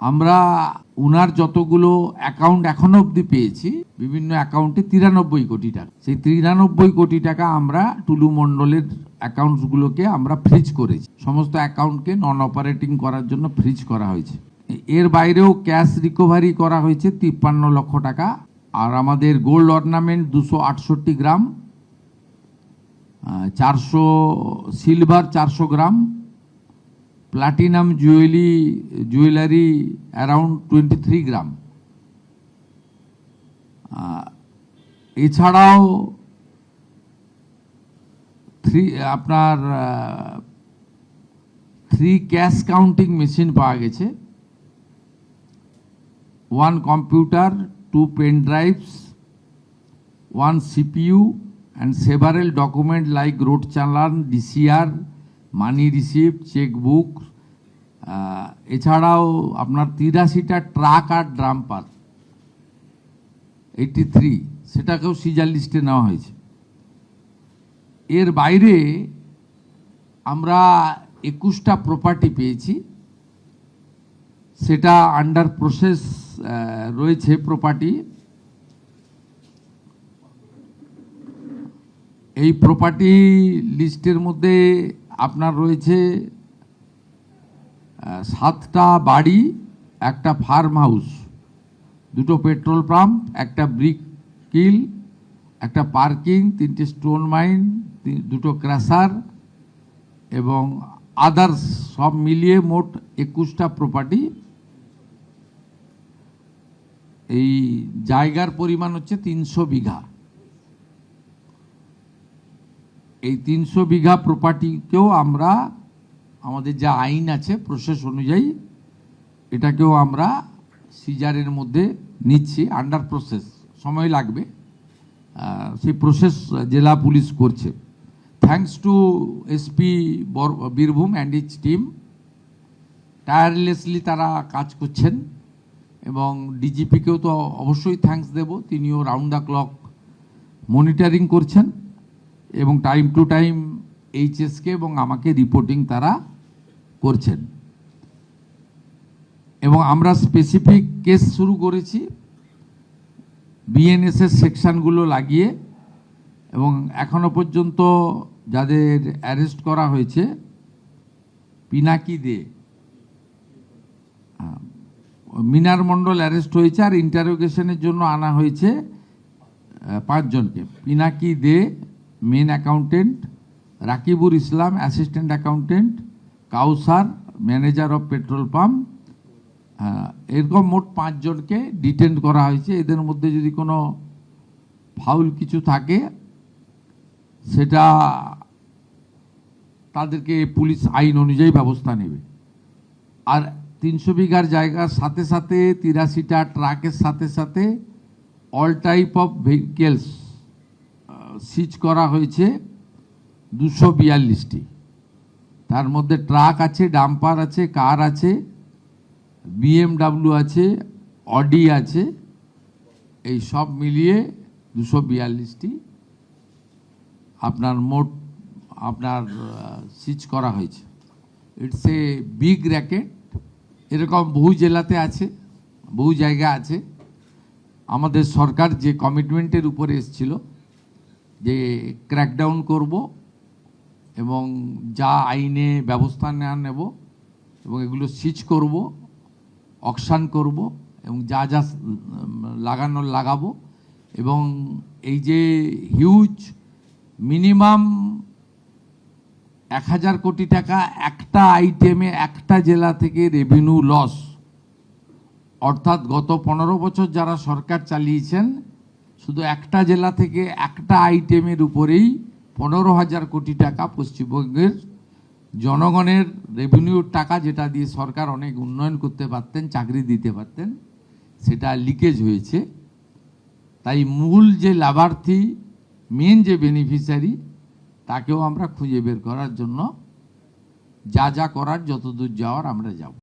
আমরা উনার যতগুলো অ্যাকাউন্ট এখনো অবধি পেয়েছি, বিভিন্ন অ্যাকাউন্টে 93 কোটি টাকা। সেই 93 কোটি টাকা আমরা টুলু মণ্ডলের অ্যাকাউন্টসগুলোকে আমরা ফ্রিজ করেছি। সমস্ত অ্যাকাউন্টকে নন অপারেটিং করার জন্য ফ্রিজ করা হয়েছে। এর বাইরেও ক্যাশ রিকভারি করা হয়েছে 53 লক্ষ টাকা। আর আমাদের gold ornament 268 gram, 400 silver 400 gram, platinum jewellery around 23 gram. এছাড়াও আপনার 3 ক্যাশ কাউন্টিং মেশিন পাওয়া গেছে, 1 computer, 2 pen drives, 1 CPU and several documents like road challan, DCR, money receipt, chequebook. এছাড়াও আপনার 83টা ট্রাক আর ড্রাম্পার 83, সেটাকেও সিজার লিস্টে নেওয়া হয়েছে। এর বাইরে আমরা 21টা প্রপার্টি পেয়েছি, সেটা আন্ডার প্রসেস রয়েছে। প্রপার্টি, এই প্রপার্টি লিস্টের মধ্যে আপনার রয়েছে 7টা বাড়ি, একটা ফার্ম হাউস, 2টো পেট্রোল পাম্প, একটা ব্রিক কিল, একটা পার্কিং, 3টে স্টোন মাইন, 2টো ক্র্যাশার এবং আদার্স সব মিলিয়ে মোট 21টা প্রপার্টি। এই জায়গার পরিমাণ হচ্ছে 300 বিঘা। এই 300 বিঘা প্রপার্টিকেও আমরা আমাদের যা আইন আছে প্রসেস অনুযায়ী এটাকেও আমরা সিজারের মধ্যে নিচ্ছি, আন্ডার প্রসেস, সময় লাগবে। সেই প্রসেস জেলা পুলিশ করছে। Thanks to SP Birbhum and is team, tirelessly তারা কাজ করছেন। এবং ডিজিপিকেও তো অবশ্যই থ্যাঙ্কস দেব, তিনিও রাউন্ড দ্য ক্লক মনিটরিং করছেন এবং টাইম টু টাইম এইচএসকে এবং আমাকে রিপোর্টিং তারা করছেন। এবং আমরা স্পেসিফিক কেস শুরু করেছি বিএনএসের সেকশনগুলো লাগিয়ে, এবং এখনো পর্যন্ত যাদের অ্যারেস্ট করা হয়েছে, পিনাকি দে, মিনার মণ্ডল অ্যারেস্ট হয়েছে, আর ইন্টারোগেশনের জন্য আনা হয়েছে 5 জনকে। Pinaki Dey main accountant, Rakibur Islam assistant accountant, Kausar manager of petrol pump, এরকম মোট 5 জনকে ডিটেন করা হয়েছে। এদের মধ্যে যদি কোনো ফাউল কিছু থাকে সেটা তাদেরকে পুলিশ আইন অনুযায়ী ব্যবস্থা নেবে। আর 300 বিঘার জায়গার সাথে সাথে 83টা ট্রাকের সাথে সাথে অল টাইপ অফ ভেহিকেলস সিজ করা হয়েছে 242টি। তার মধ্যে ট্রাক আছে, ডাম্পার আছে, কার আছে, BMW আছে, অডি আছে, এই সব মিলিয়ে 242টি আপনার মোট সিজ করা হয়েছে। It's a big racket. এরকম বহু জেলাতে আছে, বহু জায়গা আছে। আমাদের সরকার যে কমিটমেন্টের উপরে এসেছিল যে ক্র্যাকডাউন করব এবং যা আইনে ব্যবস্থা নেব এবং এগুলো সিজ করব, অকশন করব এবং যা যা লাগানোর লাগাবো। এবং এই যে হিউজ মিনিমাম 1000 কোটি টাকা একটা আইটেমে একটা জেলা থেকে রেভিনিউ লস, অর্থাৎ গত 15 বছর যারা সরকার চালিয়েছেন শুধু একটা জেলা থেকে একটা আইটেমের উপরেই 15,000 কোটি টাকা পশ্চিমবঙ্গের জনগণের রেভিনিউর টাকা, যেটা দিয়ে সরকার অনেক উন্নয়ন করতে পারতেন, চাকরি দিতে পারতেন, সেটা লিকেজ হয়েছে। তাই মূল যে লাভার্থী, মেন যে বেনিফিশিয়ারি, তাকেও আমরা খুঁজে বের করার জন্য যা যা করার, যতদূর যাওয়ার আমরা যাব।